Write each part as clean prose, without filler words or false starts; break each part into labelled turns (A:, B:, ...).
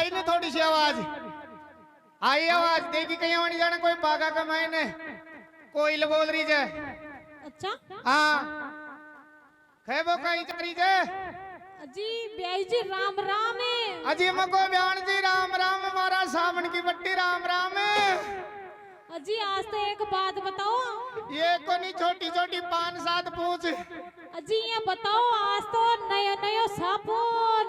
A: आई ना थोड़ी सी आवाज आई आवाज देखी कहीं नहीं जाना कोई पागा का मैंने कोई बोल रही जे
B: अच्छा
A: हाँ खेबो कहीं चरी जे
B: अजी ब्याई जी राम राम है।
A: अजी मको बयान जी राम राम हमारा सावन की बट्टी राम राम
B: अजी आज तो एक बात बताओ।
A: ये को नहीं छोटी छोटी 5-7 पूछ
B: अजी ये बताओ आज तो नया नया सापो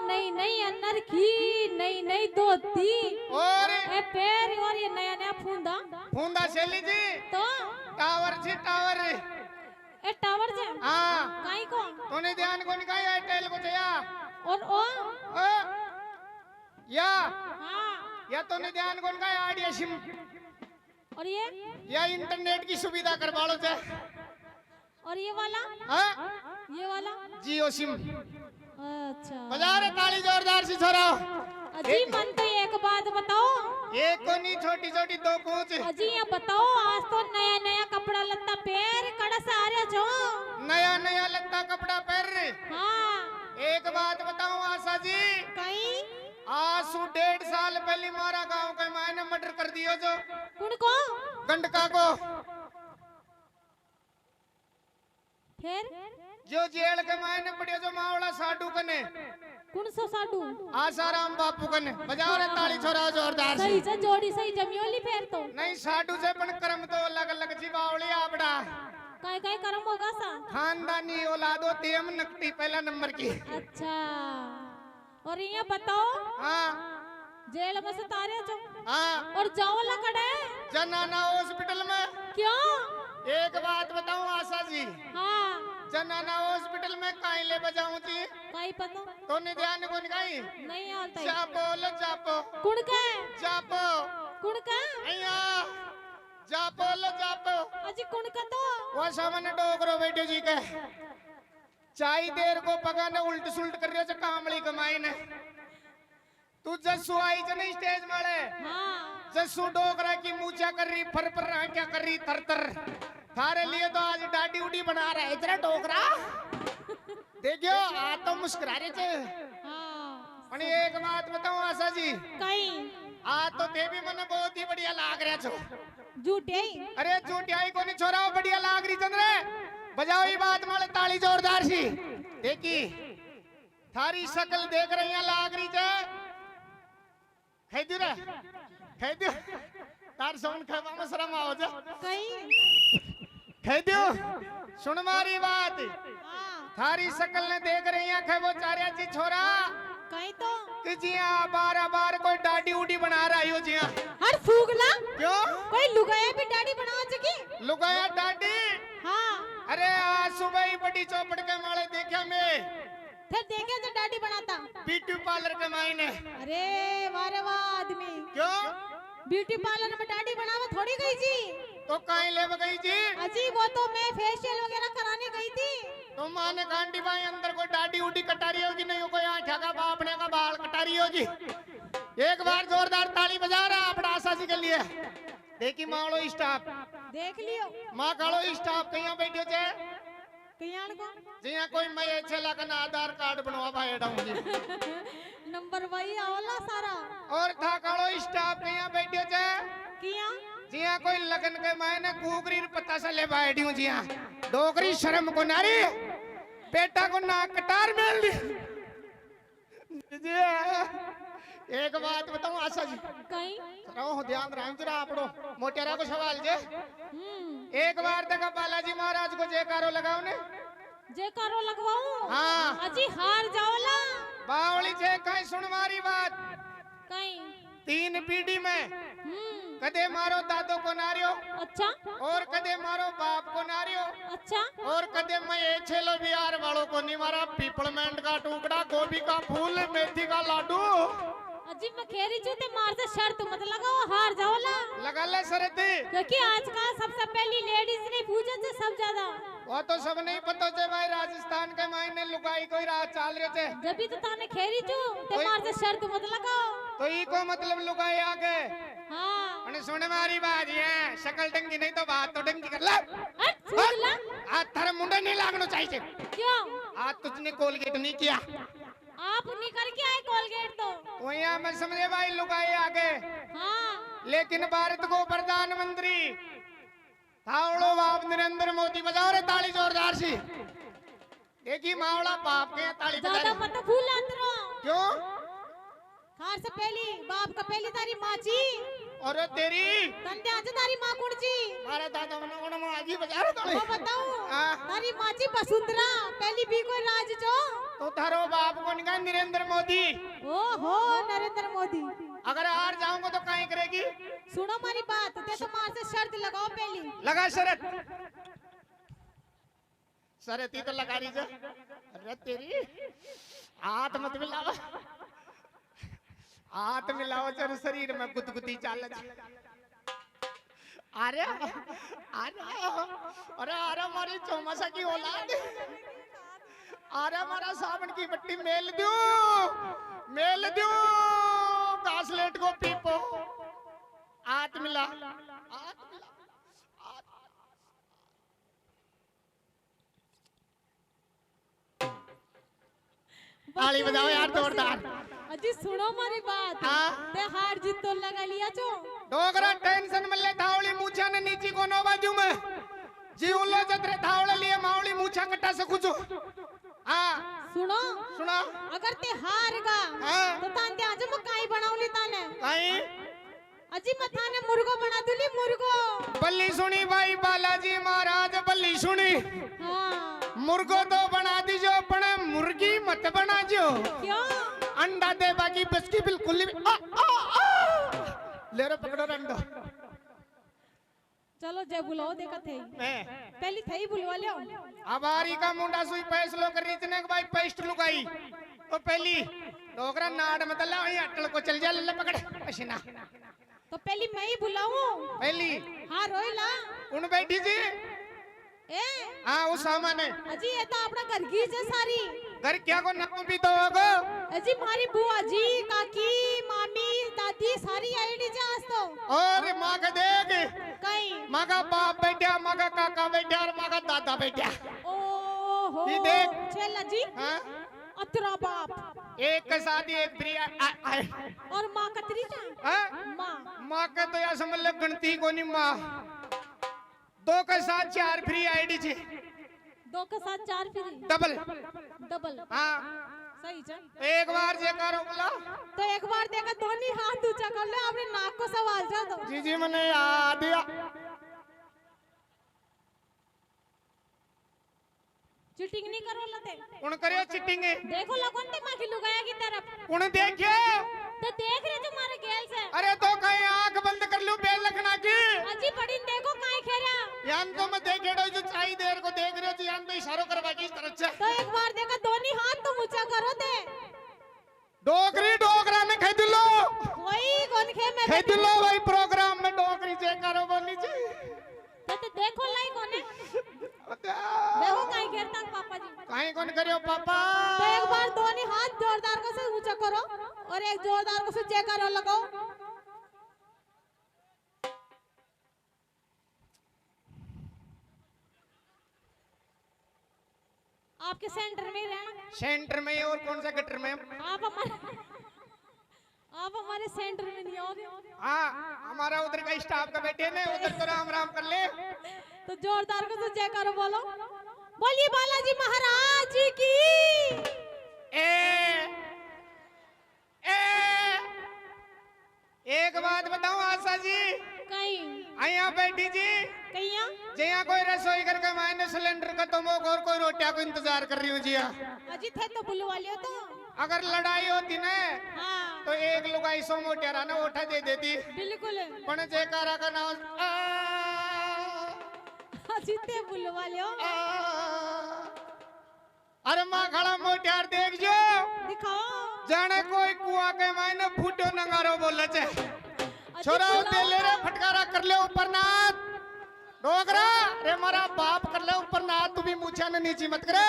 B: नई नई अंदर की नई नई धोती
A: और
B: ए पैर और ये नया नया फूंदा
A: फूंदा शैली जी
B: तो
A: टावर जी टावर
B: ए टावर जे
A: हाँ
B: काई को
A: तूने ध्यान को निकाय एयरटेल को चया
B: और ओ
A: या
B: हाँ
A: या तूने ध्यान को निकाय आइडिया सिम
B: और ये
A: या इंटरनेट की सुविधा करवा लो चाहे
B: और ये वाला
A: हाँ
B: ये वाला
A: जियो सिम
B: अच्छा
A: बजा रे ताली जोरदार सी छोरा
B: अजी मन तो एक बात बताओ।
A: एक को नहीं छोटी छोटी 2 पूछ
B: अजी ये बताओ आज तो नया नया कपड़ा लत्ता पैर कड़ा से आ रहे जो
A: नया नया लगता कपड़ा पहन रहे
B: हाँ
A: एक बात बताऊं आशा जी
B: कहीं
A: आज से 1.5 साल पहले हमारा गांव के मायने मर्डर कर दियो जो
B: कुनको
A: गंडका को
B: फिर
A: जो जेल के मायने पड़ियो जो मावड़ा साडू कने
B: कुण सो साडू
A: आसाराम बापू कने बजाओ रे ताली छोरा जोरदार
B: सही
A: से
B: से जोड़ी सही जमियोली फिर तो
A: नहीं साडू से पण कर्म तो अलग अलग जी बावली आपड़ा
B: काय काय कर्म होगा सा
A: खानदानी औलादो तेम नकटी पहला नंबर की
B: अच्छा और ये बताओ
A: हाँ
B: जेल में से तारे जो
A: हाँ
B: और जाओ लकड़े
A: जनाना हॉस्पिटल में
B: क्यों
A: एक बात बताऊं आशा जी
B: हाँ
A: जनाना हॉस्पिटल में काई ले बजाऊं थी
B: काई पता
A: तो ध्यान को निकाई
B: नहीं आता
A: जापो लो जापो
B: कुण के
A: जापो
B: कुण के
A: अया जापो लो जापो
B: अजी कुण का तो
A: वो सामने डोगरो बेटे जी के चाई देर को पकाने उल्ट सुल्ट कर रहे हो कामली कमाई ने तू जस्सू आई ज नहीं स्टेज मारे
B: हाँ
A: जस्सू डोगरा की मूछा कर रही फर फर क्या कर रही थर थर थारे लिए तो आज डाडी उडी बना रहा है इतना डोगरा देखियो आ तो मुस्कुरा रहे थे
B: हाँ
A: और एक बात बताऊं आशा जी
B: कहीं
A: आ तो देवी मने बहुत ही बढ़िया लाग रहा छो
B: झूठे
A: अरे झूठियाई को नहीं छोरा बढ़िया लाग रही चंद्रे बजाओ ये बात माले ताली जोरदार सी देखी थारी शक्ल देख रही है लाग रही चे खेदी रे खेदी तार सोन खेवा में शर्म आओ जा
B: कहीं
A: खेदियो सुन मारी बात
B: हाँ
A: थारी शक्ल ने देख रही है खेवो चारिया जी छोरा
B: कहीं तो
A: कि जिया बार बार कोई डाडी उडी बना रहा हो जिया
B: हर फूगला
A: क्यों
B: कोई लुगाया भी दाढ़ी बना सकी
A: लुगाया डाडी
B: हाँ
A: अरे आज सुबह ही बड़ी चौपड़ के माले देखा मैं
B: फिर देखे जो दाढ़ी बनाता
A: ब्यूटी पार्लर के मायने
B: अरे वारे वाह आदमी
A: क्यों
B: ब्यूटी पार्लर में दाढ़ी बनावा थोड़ी गई जी
A: तो कहीं ले गई जी
B: अजी वो तो मैं फेशियल वगैरह कराने गई थी
A: तो माने कांटी भाई अंदर कोई दाढ़ी उडी कटा रही होगी नहीं कोई आँखा का बापने का बाल कटा रही होगी एक बार जोरदार ताली बजा रहा अपना आशा जी के लिए देखी मारो स्टाफ
B: देख लियो
A: माँ कालो स्टाफ कहीं बैठे थे
B: कल्याण को
A: जिया कोई मैं छेला का आधार कार्ड बनवा भाई डाऊंगी
B: नंबर वही आवला सारा
A: और था कालो स्टाफ कहीं बैठे थे
B: किया
A: जिया कोई लगन के मायने कुकरी पता से ले बैठी हूँ जिया डोगरी शर्म को नारी बेटा को ना कटार मेल दी एक बात बताऊं आशा जी
B: कहीं
A: रहो ध्यान रहा जरा आपड़ो मोटेरा को सवाल जे एक बार तक बालाजी महाराज को जयकारो लगाओ ने
B: जयकारो लगवाऊं
A: हाँ
B: अजी हार जाओला
A: बावली छे कहीं सुन मारी बात
B: कहीं
A: 3 पीढ़ी में कदे मारो दादो को नारियो
B: अच्छा
A: और कदे मारो बाप को नारियो
B: अच्छा
A: और कदे मैं ये छेलो बिहार वालों को नहीं मारा पीपलमेंट का टुकड़ा गोभी का फूल मेथी का लाडू
B: अजी मैं खेरी जूते मार से शर्त मत लगाओ हार जाओला
A: लगा ले शरत
B: क्योंकि आजकल सबसे पहली लेडीज ने पूछे थे सब ज्यादा
A: वो तो सब नहीं पता थे भाई राजस्थान के मायने लुगाई कोई राह चाल रहे थे
B: जब भी तो ताने खेरी चू ते मार से शर्त मत लगाओ
A: तो ई को मतलब लुगाई आगे
B: हाँ
A: अने सुने मारी बात ये शकल डंगी नहीं तो बात तो डंगी कर ले
B: सुन ला
A: आज थारे मुंडे नहीं लागनो चाहिए
B: क्यों
A: आज तुझने कोलगेट नहीं किया
B: आप निकल के आए कोलगेट तो।
A: वहीं मैं समझे भाई लुगाए आगे।
B: हाँ
A: लेकिन भारत को प्रधानमंत्री थावड़ो बाप नरेंद्र मोदी बजाओ रे ताली जोरदार सी। देखी मावड़ा बाप के ताली बजा
B: ज्यादा
A: रही।
B: मत फूल अंदरो।
A: क्यों?
B: खार से पहली बाप का पहली तारी माची
A: और तेरी
B: तंदे आज तारी मां कुड़ची।
A: मारे दादा मना कोना मां आजी बजा रहे ताली।
B: मैं बताऊं
A: हाँ।
B: तारी माची वसुंधरा पहली भी कोई राज जो।
A: तो थारो बाप को निकाल नरेंद्र मोदी।
B: ओहो नरेंद्र मोदी।
A: अगर हार जाऊंगा तो काहे करेगी?
B: सुनो हमारी बात ते तो मार से शर्त लगाओ पहली।
A: लगा शरत। शरत ही तो लगा रही जा। अरे तेरी हाथ मत मिलाओ। हाथ मिलाओ चल शरीर में गुदगुदी चाल। अरे अरे हमारी चौमासा की औलाद। अरे हमारा सावन की बट्टी मेल दो घासलेट को पीपो। हाथ मिला ताली बजाओ यार जोरदार।
B: अजी सुनो हमारी बात।
A: हाँ।
B: ते हार जीत तो लगा लिया जो।
A: डोगरा टेंशन मल्ले थावली मूछा ने नीची कोनो बाजू में जी उल्लो जतरे थावले लिए मावली मूछा कटा से कुछ। हाँ
B: सुनो
A: सुना।
B: अगर ते हार गा
A: हाँ।
B: तो तांते आज मैं काई बनाऊली ताने।
A: कहीं
B: अजी मैं थाने मुर्गो बना दूली मुर्गो।
A: बल्ली सुनी भाई बालाजी महाराज बल्ली सुनी।
B: हाँ
A: मुर्गो तो बना दीजो पण मुर्गी मत बना जो।
B: क्यों?
A: अंडा दे बाकी बस की बिल्कुल ले रो पकड़ो अंडा।
B: चलो जय बुलाओ देखा थे
A: मैं
B: पहली थई बुलवा लियो।
A: अबारी का मुंडा सुई फैसलो कर रीचने के भाई पेस्ट लुगाई तो पहली डोगरा नाड़ में तला वही अटल को चल जा ले पकड़ पसीना।
B: तो पहली मैं ही बुलाऊं।
A: पहली
B: हाँ रोइला
A: उन बैठी जी।
B: ए
A: हाँ वो सामान है।
B: अजी ये तो अपना घर की है सारी।
A: घर क्या को नाम भी तो होगा।
B: अजी मारी बुआ जी काकी मामी दादी सारी आईडी जा आज तो।
A: और माँ का देख
B: कहीं
A: माँ का बाप बैठा माँ का काका बैठा और माँ का दादा बैठा।
B: ओहो
A: ये देख।
B: चला जी
A: हाँ
B: अतरा बाप
A: एक के साथ ही एक प्रिया
B: और माँ कतरी जा।
A: हाँ?
B: माँ
A: माँ का तो या समझ लो गणती को नहीं माँ। दो के साथ 4 फ्री आईडी थी।
B: दो के साथ 4 फ्री डबल।
A: हाँ
B: सही जा।
A: एक बार जयकारो बोला।
B: तो एक बार देखा दोनों हाथ ऊंचा कर ले अपने नाक को सवाल जा दो।
A: जी जी मैंने याद दिया।
B: चीटिंग नहीं करो लते।
A: कौन करियो चीटिंग?
B: देखो लगन ते मां की लुगाया की तरफ।
A: कौन देखियो?
B: तो देख रहे तुम्हारे गेल से।
A: अरे तो कहीं आंख बंद कर लूं बेल लगना की।
B: अजी बड़ी देखो काई खेरा।
A: यान तो मैं देख रहा हूं जो चाई देर को देख रहे हो तो यान तो इशारों करवा के इस तरह से।
B: तो एक बार देखा दोनों हाथ तुम ऊंचा करो दे।
A: डोगरा ने खेद लो।
B: कोई कौन खे मैं
A: खेद लो भाई प्रोग्राम में डोगरी जयकारो बोलनी जी।
B: तो देखो लाई कोने। देखो काई खेरता पापा जी।
A: काहे कौन करियो पापा?
B: तो एक बार दोनों हाथ जोरदार को से ऊंचा करो और एक जोरदार को से जयकारा लगाओ। आपके सेंटर में ही रहना।
A: सेंटर में और कौन सा गटर में?
B: आप हमारे सेंटर में नहीं आओगे।
A: हाँ हमारा उधर का स्टाफ का बैठे ने उधर तो राम राम कर ले।
B: तो जोरदार को तो जयकारा बोलो। बोलिए बालाजी महाराज की।
A: एक बात बताऊं आशा जी।
B: कहीं
A: यहाँ बैठी जी
B: कहीं
A: जया कोई रसोई घर का मैंने सिलेंडर का तो मोक और कोई रोटियां को इंतजार कर रही हूँ जी।
B: अजी थे तो बुलवा लियो तो।
A: अगर लड़ाई होती ना
B: हाँ
A: तो एक लुगाई 100 मोटियारा ना उठा दे देती।
B: बिल्कुल।
A: पण जयकारा का नाम
B: अजी थे बुलवा लियो।
A: अरे माँ खड़ा मोटियार देख जो
B: दिखाओ।
A: जाने कोई कुआ के मायने फूटो नंगारो बोले छे। छोरा दे ले रे फटकारा कर ले ऊपर नाथ डोगरा रे मारा बाप कर ले ऊपर नाथ। तू भी मुछा ने नीची मत करे।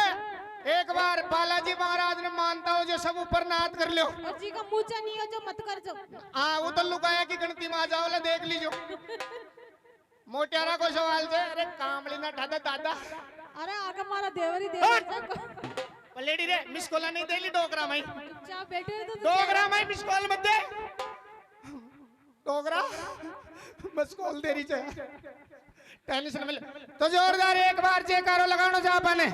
A: एक बार बालाजी महाराज ने मानता हो जो सब ऊपर नाथ कर लो।
B: अजी का मुझे नहीं हो जो मत कर जो।
A: हाँ वो तो लुकाया की गणती में आ जाओ ले देख लीजो। मोटियारा को सवाल से अरे कामली ना ठादा दादा।
B: अरे आगे मारा देवरी देवर
A: पलेडी रे मिस कॉल नहीं देली डोगरा में
B: चुपचाप बैठे हो तो
A: डोगरा में मिस कॉल मत दे डोगरा मिस कॉल दे रही है टेंशन में तो जोरदार एक बार जयकारो लगानो जा पाने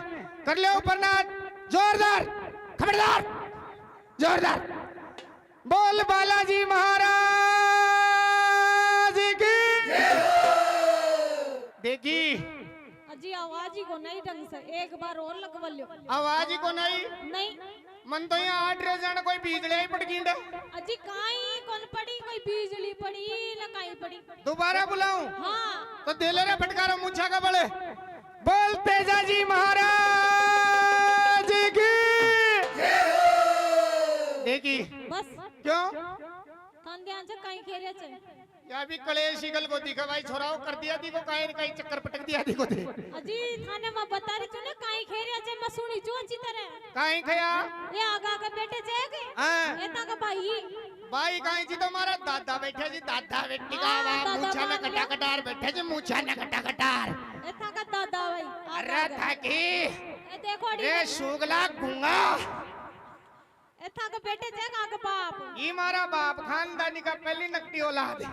A: कर ले ऊपर नाच जोरदार खबरदार जोरदार बोल बालाजी महाराज की देखी
B: अजी आवाज ही को नहीं ढंग से एक बार और लगवा लो
A: आवाज ही को नहीं
B: नहीं
A: मन तो यहाँ 8 जन कोई बिजली ही पड़ गई
B: अजी काई कौन पड़ी कोई बिजली पड़ी ना काई पड़ी
A: दोबारा बुलाऊं
B: हाँ
A: तो दिले रे फटकारो मुछा का बड़े बोल तेजा जी महाराज की देखी
B: बस
A: क्यों
B: थान ध्यान से काई खेरिया छे
A: या भी कलेश गल को दिखा भाई छोराओ कर दिया दी को काई काई चक्कर पटक दिया दी को दे
B: अजी थाने में बता रही छो ना काई खेरिया छे मैं सुनी जो अच्छी तरह
A: काई खया
B: ये आगा के बेटे छे के
A: हां
B: एता का भाई
A: भाई काई जी तो हमारा दादा बैठे जी दादा बेटी का मुछा में कटा कटार बैठे जी मुछा में कटा कटार
B: एता का दादा भाई
A: अरे थाकी
B: ए देखो
A: रे सुगला गुंगा
B: एथा के बेटे छे का बाप
A: ये मारा बाप खानदानी का पहली नकटी औलाद है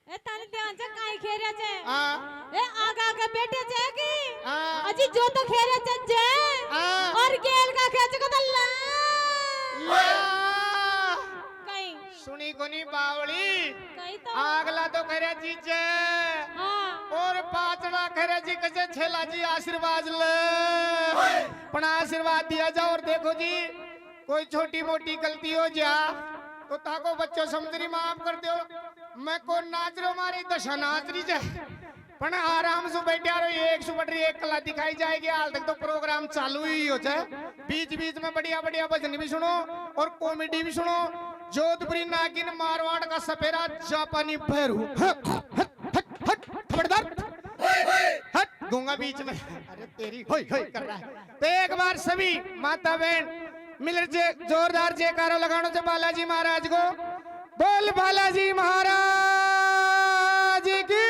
B: ए ताने ध्यान से काई खेरिया छे
A: हां
B: ए आगा के बेटे छे की
A: हां
B: अजी जो तो खेरिया छे जे
A: हां
B: और गेल का खेच को दल्ला कई
A: सुनी कोनी बावली
B: कई तो
A: आगला तो करे जीजे
B: हां
A: और पाचड़ा करे जी कसे छेला जी आशीर्वाद ले पण आशीर्वाद दिया जाओ और देखो जी कोई छोटी मोटी गलती हो जा तो ताको बच्चों समझरी माफ कर दो मैं को नाच रो मारी दशा नाच रही जाए पण आराम से बैठा रहो एक सुबह एक कला दिखाई जाएगी हाल तक तो प्रोग्राम चालू ही हो जाए बीच बीच में बढ़िया बढ़िया भजन भी सुनो और कॉमेडी भी सुनो जोधपुरी नागिन मारवाड़ का सपेरा जापानी भैरू खबरदार हट गूंगा बीच में अरे तेरी होई होई कर रहा है तो एक बार सभी माता बहन मिलकर जोरदार जयकारो लगानो से बालाजी महाराज को बोल बालाजी महाराज की